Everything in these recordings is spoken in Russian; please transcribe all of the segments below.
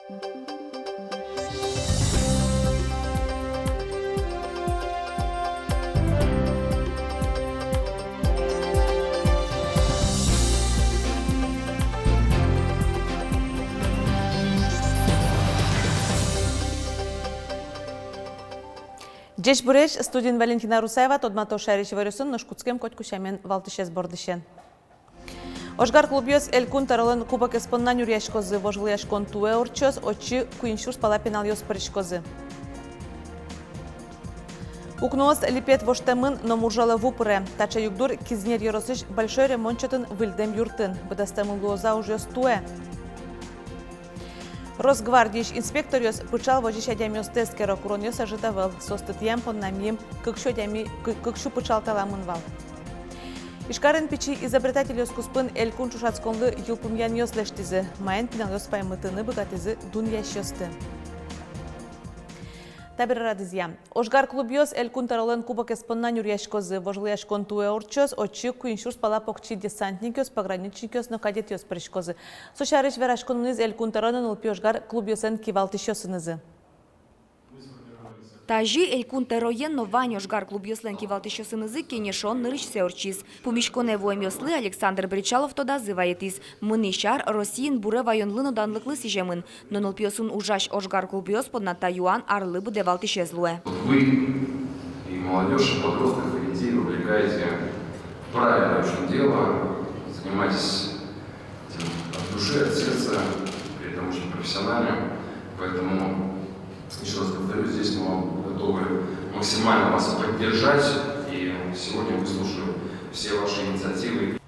Джеш Буреш, студент Валентина Русаева, Тодмато Шарич Варюсын, Ношкутскем Котькушамен Валтышес Бордышен. Ошгар клубьос Элькун таролын кубок эспоннан юрьяшкозы, вожлыяшкон туэ орчос, очи куиншурс пала пеналйос паришкозы. Укноос липет воштемын, но муржала вупыре. Тача югдур кизнер yorosыш большой ремонтчатын выльдем юртын. Быдастемын луоза ужьос туэ. Росгвардииш инспекториос пычал вожиш адямиос тескеро куроньос ожидавал. Состытьям поннамим, кыкшу пычал таламын вал. Ишкарен печи изобретательос куспын Элькун чушацконлы юлпумьян йослештизы. Майен пинал паймытыны богатызы дуньящосты. Табир радызья. Ошгар клубьос Элькун таролен кубок эспоннан юрьяшкозы. Вожлыяшкон туэ орчос, очи куиншурс пала покчи десантникёс, пограничникёс, но кадетёс пришкозы. Сошарыш верашкон мниз Элькун таролен улпи Ошгар клубьосен кивалтышёсынызы. Тажи Элькун тероен новань Ошгар клубьослен кивалтышёсынызы кенешон нырыш сеорчиз. Пумишконе воемёслы Александр Бричалов тода зываетиз. Мынишар Россиин буре вайонлыно данлыклы сижемын. Но нолпиосун ужаш Ошгар клубьос подната юан арлы буде валтышезлуэ. Вы и молодежь, и подростков, и детей вовлекаете в правильное очень дело, занимаетесь этим от души, от сердца, при этом очень профессионально. Поэтому, еще раз повторю, здесь мы готовы максимально вас поддержать, и сегодня выслушаю все ваши инициативы.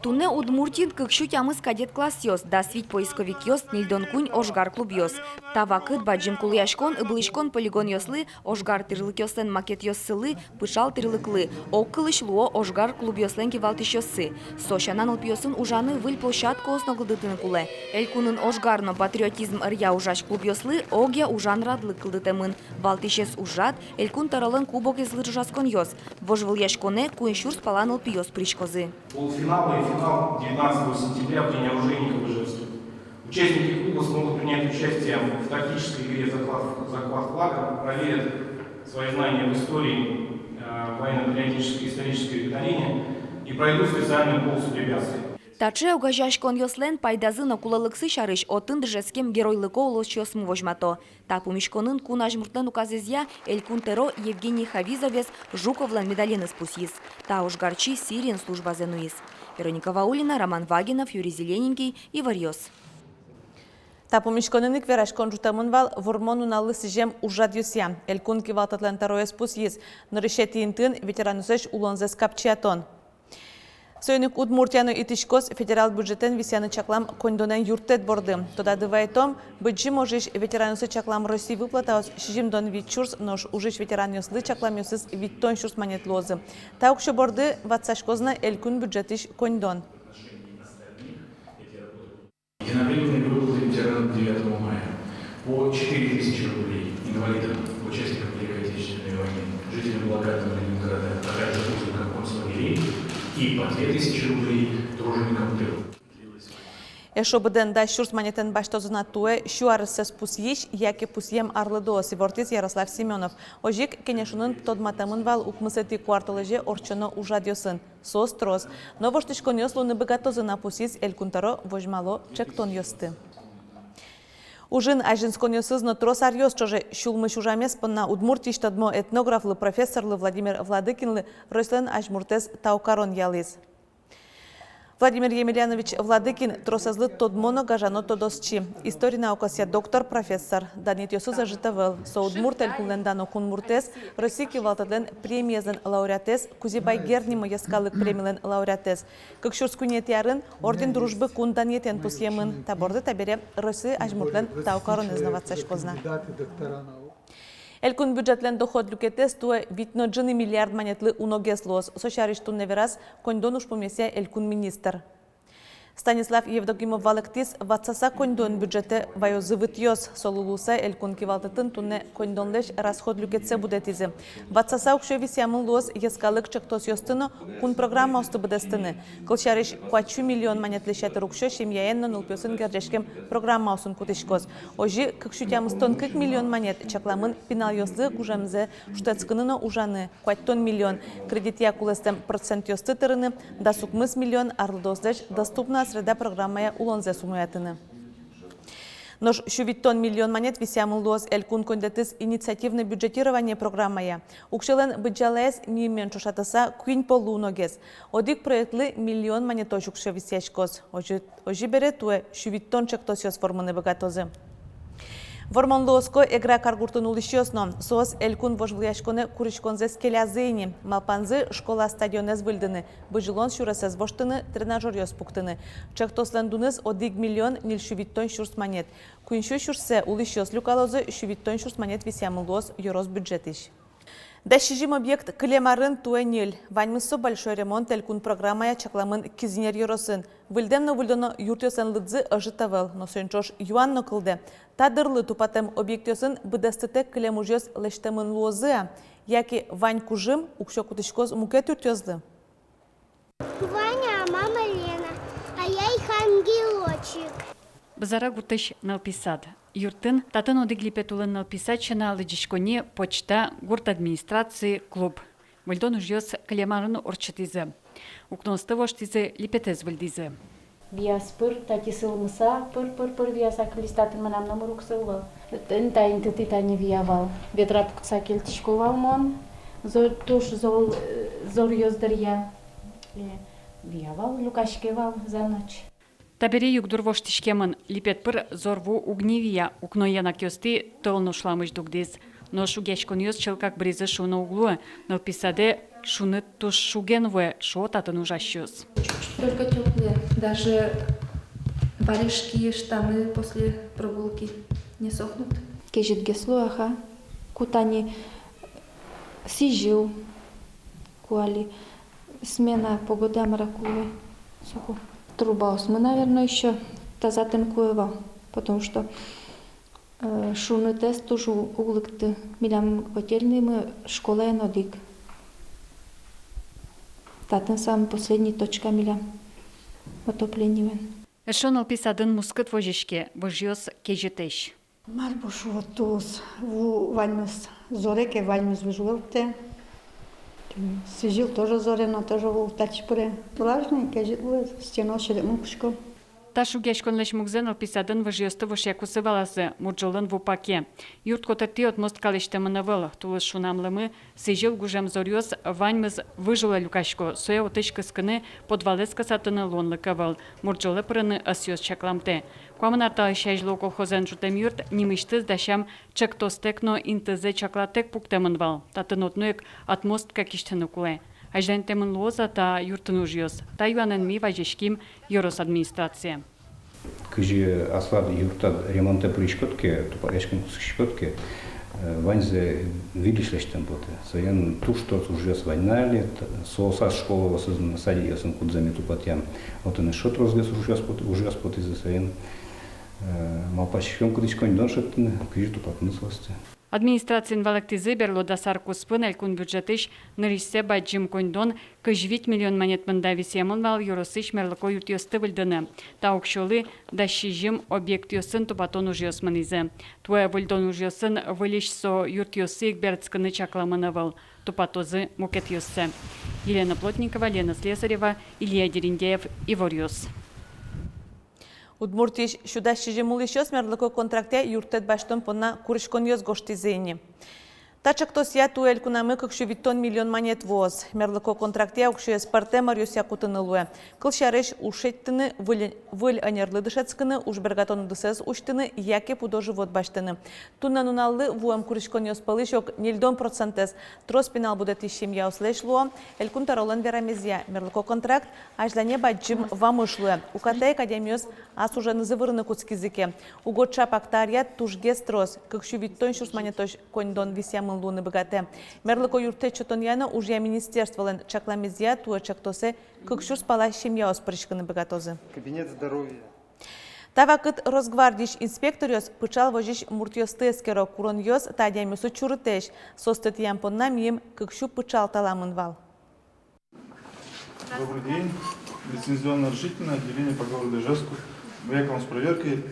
Туне Удмуртин кыкшут ямыз кадет класс йос, да свить поисковик йос, нильдон кунь Ошгар клуб йос. Тавакыт баджим кулыяшкон, ыбылышкон полигон йослы, Ошгар тырлык йослен макет йос сылы, пышал тырлыклы. Оккылыш луо Ошгар клуб йослен кивалтыш йосы. Сошанан ылпьосын ужаны выль площадку осногылдытын куле. Элькунын Ошгарно патриотизм ырья ужаш клуб йослы, огя ужан радлык кылдытемын. Валтышес ужат, Элькун таралын кубок излы жужаскон йос. Вожвыл яшконе куиншурс палан ылпи йос причкозы. Финал 19 сентября в День оружейника в Ижевске. Участники клуба смогут принять участие в тактической игре «Захват флага», проверят свои знания в истории, военно-патриотической исторической викторине и пройдут специальный полосу препятствий. Таче угажашкон йослен пайдазына кулалыксы шарыш отын дыжескем геройлыко улосчосму вожмато. Тапу мишконын кунаж муртен указезья Элькун теро Евгений Хавизовес Жуковлан медален испусиз. Та Ошгарчи Сирин служба зенуиз. Вероника Ваулина, Роман Вагинов, Юрий Зелененький и Варьос. Тапу мишконынык верашкон жутамын вал вормону налы сижем ужад юсья. Элькун кивалтатлен таро испусиз. Нырышети интын ветеранусеш улонзес капчиатон. Сойник Удмуртияну итишкос федерал бюджетен висяны чаклам кондонен юртет борды. Тода дывайтом быджи можеш ветеранусы чаклам России выплатаус шижим дон витчурс, нож ужиш ветерануслы чаклам юсыз виттон шурс манет лозы. Таукшо борды ватсашкозна Элькун бюджетиш кондон. Единовременные выплаты ветеранам 9 мая по 4000 рублей инвалидам, участникам Великой Отечественной войны, жителям блокадного Ленинграда, а также узникам концлагерей и по 2000 рублей труженикам тыла. Ешобыден да шурс манетен баштозына туэ шуарысыз пусьеш, яке пусьем арлыдоос Ивортис Ярослав Семенов. Ожик кенешунын тодматамын вал укмысети кварталыже орчоно ужадьосын. Сос трос. Но воштышкон йослуны богатозына пусиз Элькунтаро вожмало чектон йосты. Ужин ажинскон йосызно трос арьос чоже шулмыш ужамес панна Удмуртиш тадмо этнографлы профессорлы Владимир Владыкинлы Рослен ажмуртез таукарон ялиз. Владимир Емельянович Владыкин тросазлы тодмоно гажано тодосчи. История наукасия доктор, профессор. Данит йосу зажитавел. Со Удмурт элькулендано кунмуртес, Российки валтадлен премиязен лауреатес, Кузибай Гернимо яскалык премилен лауреатес. Как шурскунет ярын, орден дружбы кун данетен пусьемын. Таборды табере России ажмуртлен таукарон изнавацашкозна. Элькун бюджетлен доход люкетес туе витно джины миллиард манетлы уногеслос. Сошариш тун неверас кондонуш помесе Элькун министр. Станислав Евдокимов валыктис ватсаса кондон бюджеты вайозывыт йос солулуса элькун кивалтытын туне кондонлеш расход люкетсе будетизи. Ватсаса укшо висямын луос ескалык чактос йостыны кун программа осты будестыны. Кылчарыш 4 миллион монетлешеты рукшо шемьяенно нулпёсын гердешкем программа осын кутышкоз. Ожи кыкшутямыстон 40 миллион монет чакламын пинал йослы гужамзе штецкыныны ужаны 4 миллион кредит якулестем процент йосты тырыны да сукмыс миллион арлдоздеш доступна среда программая улонзе сумуятыны. Нож 1 миллион монет висямын луоз элькун кондетыз инициативное бюджетирование программая. Укшелен бюджалес мимен чушатыса куин полуногез. Одик проектлы миллион монеточук шевисяшкоз. Ожи бере туе 1 чектосиос форманы богатозы. Вормонлоско игра каргуртун улищосно. Соос элькун вожлыяшконы куришконзе скелязыни. Малпанзы школа стадионез выльдыны. Быжилон шурасез воштыны тренажер йос пуктыны. Чехтослендуныз 1 миллион нил 1 шурс монет. Куиншу шурсе улищос люкалозы 1 шурс монет висямылос йорос бюджетиш. Дащижим объект Клемарын туэнил. Ваньмысо большой ремонт элькун программая чакламын кизинер йоросын. Выльдемно выльдоно юртёсын лыдзы ажитавел, но сönчош юанно кылды. Тадырлы тупатем объектёсын быдастыте клемужёс лештемын луозы, яки вань кужым укшо кутышкоз мукет юртёзлы. Ваня, а мама Лена, а я их ангелочек. Бзара гутыш налписад. Юртын татын одиглипетулын налписад чына лыджишконе почта гурт администрации клуб. Выльдон ужьёс клемарын орчатизы. Укносты воштизы липетез выльдизы. Виас пыр, тати сылмыса, пыр виаса клистатын манам намырук сылвал. Тайын тытытани виявал. Ветра пукца келтишковал мон. Туш зор ёздырья. Виявал, люкашкевал за ночь. Табери югдур воштишкемын липет пыр зорву угневия. Укнояна кёсты толну шламыш дугдиз. Но шугешкон ёс челкак бризы шуна углу. Но писаде шуны туш шугенве шо татын ужащёс. Только теплые. Даже варежки, штаны после прогулки не сохнут. Кежит геслуаха, кутани сижил, куали смена погода мракуе. Труба осмы, наверное, еще тазатен куева, потому что шуны тест тоже углыкты. Милям котельный мы школа и нодик. Татен сам последний точка милям отопление. Эшон алписадын мускыт вожишке, вожьёс кежетеш. Марбуш вот вальмес зореке вальмес выживалте. Сижил тоже зоре, но тоже в тачпуре. Влажный, кежит стенал шеремон пушко. Та шугешкон леш мукзен алписадын вожьёсты вошякусы валасы, мурджолын в упаке. Юрт котырти от мост калештемына выл, тулы шунамлымы, сижил гужем зорьёс, ваньмыз выжила люкашко, соя отышкы скыны, подвалеска сатыны лонлыка выл, мурджолы пырыны асьёс чакламте. Куамын арта шайжло колхозен жутем юрт, нимыштыз дашам чактостекно интызе чаклатек пуктемын вал, татын отнуек от мост какиштыны куле. Аждентемын лоза та юртын ужьёс, та юанен ми вajешким йорос администрация. Кыжи аслар юрта ремонта пришкотке, тупарешкин кусышкотке, ваньзе вилишлештен боте. Саян тушто ужьёс вайнали, соосас школа осызын сади ясын кудзами тупатям. Вот он шот розгес ужьёс боте за саян малпашкон кудышкон доншеттен, кыжи тупатны сласты. Администрациян валактизы берло дасар куспын элькун бюджетыш ныришсе баджим кондон 9 миллион монет мында висемон вал юросыш мерлыко ютьёсты выльдыны. Та укшолы дащижим объект ёсын тупатон ужьёс мынизы. Туэ выльдон ужьёсын вылиш со ютьёсы бердскыны чакламыны выл. Тупатозы мукет ёссы. Елена Плотникова, Лена Слесарева, Илья Дерендеев, Иворьёс. Удмуртиш шудащиже мулищос мерлыко контракте юртет баштон понна куришкон ёс гоштизени. Тачак тос я туэль кунамы как 1 миллион монет воз. Мерлыко контракте укшуе спарте марьёс якутыны луэ. Кылшарыш ушеттыны выль анерлы дышецкыны уж бергатон дысез уштыны яке пудо живот баштыны. Тунна нуналлы вуэм куришкон ёс палышок 0,1%. Трос пинал будет ищем я услеш луо. Элькун таролен верамезия. Мерлыко контракт ажлане баджим вамышлуэ. Укатай академиос ас уже назывырны куцкизыке. Угодша пактарьят тужгес трос. Как 1 шурс монетош кондон висям мын луны бігаты. Мерліко юрты чотоньяны уже министерстволын чакламезия туы чактосы күкшур спала семья оспырышкыны бігатозы. Кабинет здоровья. Тавакыт Росгвардиш инспекториос пычал вожиш муртьосты эскеро куроньос тадямюсу чурытеш. Состыт ямпонна мием күкшу пычал таламын вал. Добрый день. Лицензионно-разрешительное отделение по городу Ижевску. Выехал с проверкой.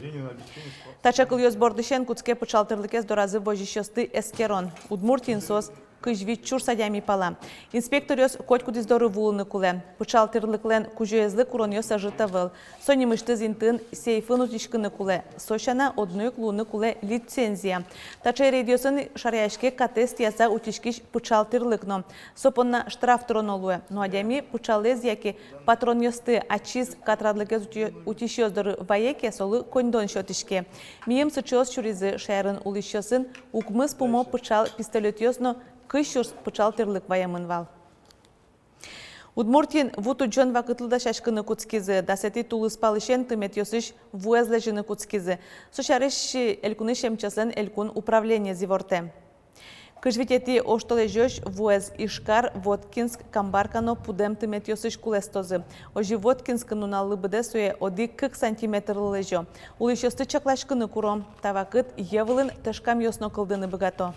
Тачакыл ёс бордышен куцке пычалтырлыкес доразы вожишёсты эскерон. Удмуртин сос кыжвит чур садями пала. Инспекториос котькудис доры вулыны куле. Пычалтырлыклен кужуезлы куроньос ажытавыл. Сонимышты зинтын сейфын утишкыны куле. Сошана одной клуны куле лицензия. Тачай рейдиосын шаряшке катест яса утишкиш пычалтырлыкно. Сопонна штраф тронолуе. Но адями пычалез яки патроньосты ачиз катрадлыкес утишёздоры ваеке солы кондон шотишке. Мием сычос чуризы шайрын улышёсын укмыс пумо пычал пистолетёсно кыщурс пычалтырлык ваямын вал. Удмуртин вуту джон вакытлыда шашкыны куцкизы, дасети тулыс палышен тымет ёсыш вуэзлежыны куцкизы. Сошарыш элькуны шемчасын элькун управление зиворте. Кыжвитети оштолежёш вуэз Ишкар, Воткинск, Камбаркано пудем тымет ёсыш кулестозы. Ожи Воткинск нуналлы быде суе оди 40 сантиметрлы лежо. Улышёсты чаклашкыны куром, тавакыт евылын тышкам ёсно кылдыны быгато.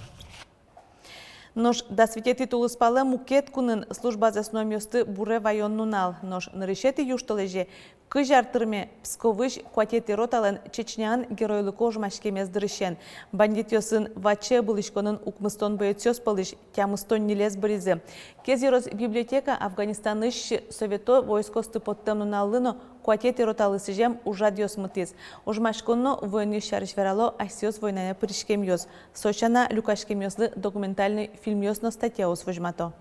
Нож да светети тулыспалы мукет кунын служба засномёсты буре вайон нунал. Нож нарышети юштолеже кыжартырме Псковыш куатети роталын Чечнян геройлыко ожмашкемез дырышен. Бандит ёсын ваче былышконын укмыстон боецёс палыш тямыстон нелез бризе. Кезироз библиотека Афганистаныш совето войскосты подтем нуналлыно куатети роталы сижем ужад ёс мытыз. Ожмашконно войны шарыш верало асиос войнане пырышкем ёс. Сочана люкашкем ёслы документальный фильм ёсно статья освожмато.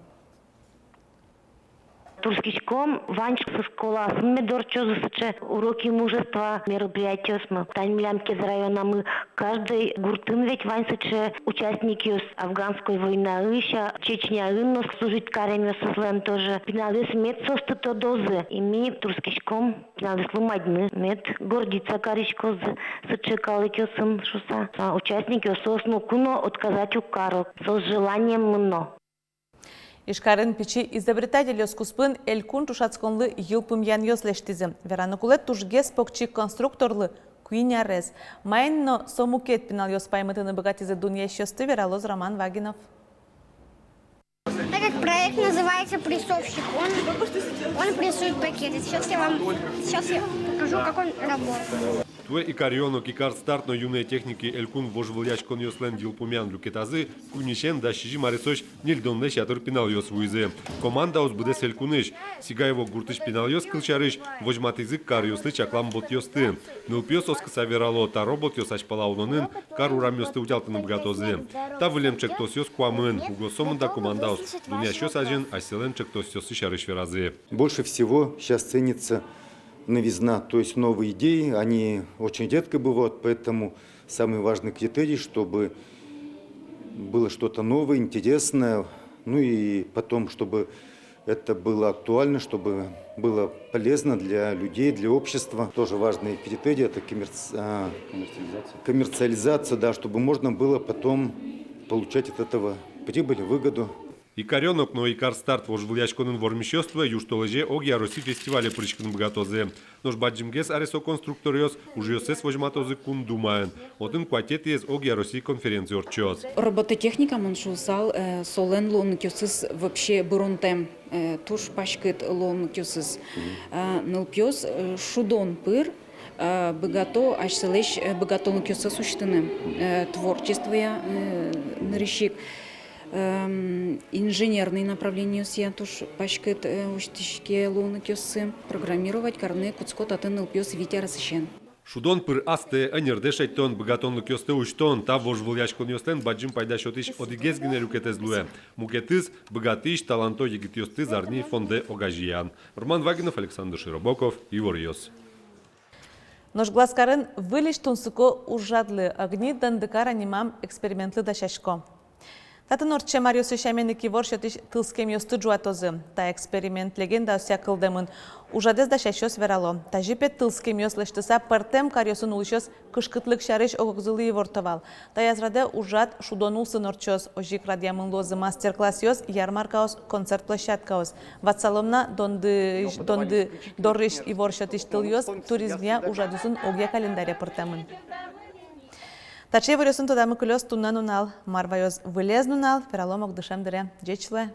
Турскичком, Ванчик школа, мы дорчозы уроки мужества, мероприятия смо. Таньмлямки из района мы каждый гуртын ведь Ваньсыче участники афганской войны, еще Чечня, но служить карами сослен тоже. Пиналис мед состо дозы. И мы Турскичком пиналис ломадны мед гордиться каричко сычекалы кёсын шуса. Участники сосну куно отказать у кару с желанием мно. Ишкарын печи изобретатель ёскуспын элькун тушацконлы йылпым ян ёслештизы. Вераныкулет тужгес покчи конструкторлы куинярез. Майнно сомукет пинал ёспаймытыны богатизы дунья щёсты вералоз Роман Вагинов. Так как проект называется «Прессовщик», он прессует пакеты. Сейчас я покажу, как он работает. Твой икарионок икар стартно юные техники элькун вожвыльяч кон ёслен дилпумян люкетазы кунишен да шижи марисош нильдонлеш ятыр пинал ёс вуйзе. Команда оз будес элькуныш. Сига его гуртыш пинал ёс кылчарыш вожматызык кар ёслы чаклам бот ёсты. Нылпёс оскыса верало та робот ёс ачпалаунонын кар урам ёсты утялтыны бгатозы. Та вылем чектос ёс куамын. Угосомында команда оз дуня щёс ажен аселен чектос ёсы шарыш веразы. Больше всего сейчас ценится новизна, то есть новые идеи, они очень редко бывают, поэтому самый важный критерий, чтобы было что-то новое, интересное, ну и потом, чтобы это было актуально, чтобы было полезно для людей, для общества. Тоже важный критерий – это коммерциализация, да, чтобы можно было потом получать от этого прибыль, выгоду. Икарёнок, но икар старт вожвыльячконын вормишёство юштолеже огия России фестивале причкын бгатозе. Нож баджимгес аресо конструкториос ужиосес вожматозы кун думаен. Отын кватетиез огия России конференции орчоз. Робототехника маншусал солен лонкёсыз вообще буронтем туш пашкет лонкёсыз. Нылпёс шудон пыр богато ашселеш богато лонкёсыз уштыным. Творчество я нарищик. Инженерные направления я туш пашкет уштишке луны кёсы программировать карне куцкот атын ылпёс витя расышен. Шудон пыр асте анерде шайтон богатонлы кёсты уштон та вожвыльячкон ёстен баджим пайда шотиш одигез генерюкетез луэ. Мукетыз богатыш таланто егит ёсты зарни фонде огажиян. Роман Вагинов, Александр Широбоков, Ивор Ёс. Нож глазкарын вылиш тунсыко ужадлы огни дандыкар анимам экспериментлы дашашко. Татын орче Мариус Шаменики воршетиш тылскем ёсты жуатозы. Та эксперимент легенда осякылдымын. Ужадез да шашёс верало. Та жипет тылскем ёслыштыса партем карьосын улышёс кышкытлык шарыш огзылы вортовал. Та язраде ужат шудонулсын орчёс. Ожик радиамын лозы мастер-класс ёс, ярмаркаос, концерт-площадкаос. Ватсаломна донды доррыш и воршетиш тыл ёс, туризмия ужадусын огья календаря партемын. Тачей вырёсын туда мы кулёс туннан унал, марвайоз вылез нунал, пераломок дышем дыре, джечле.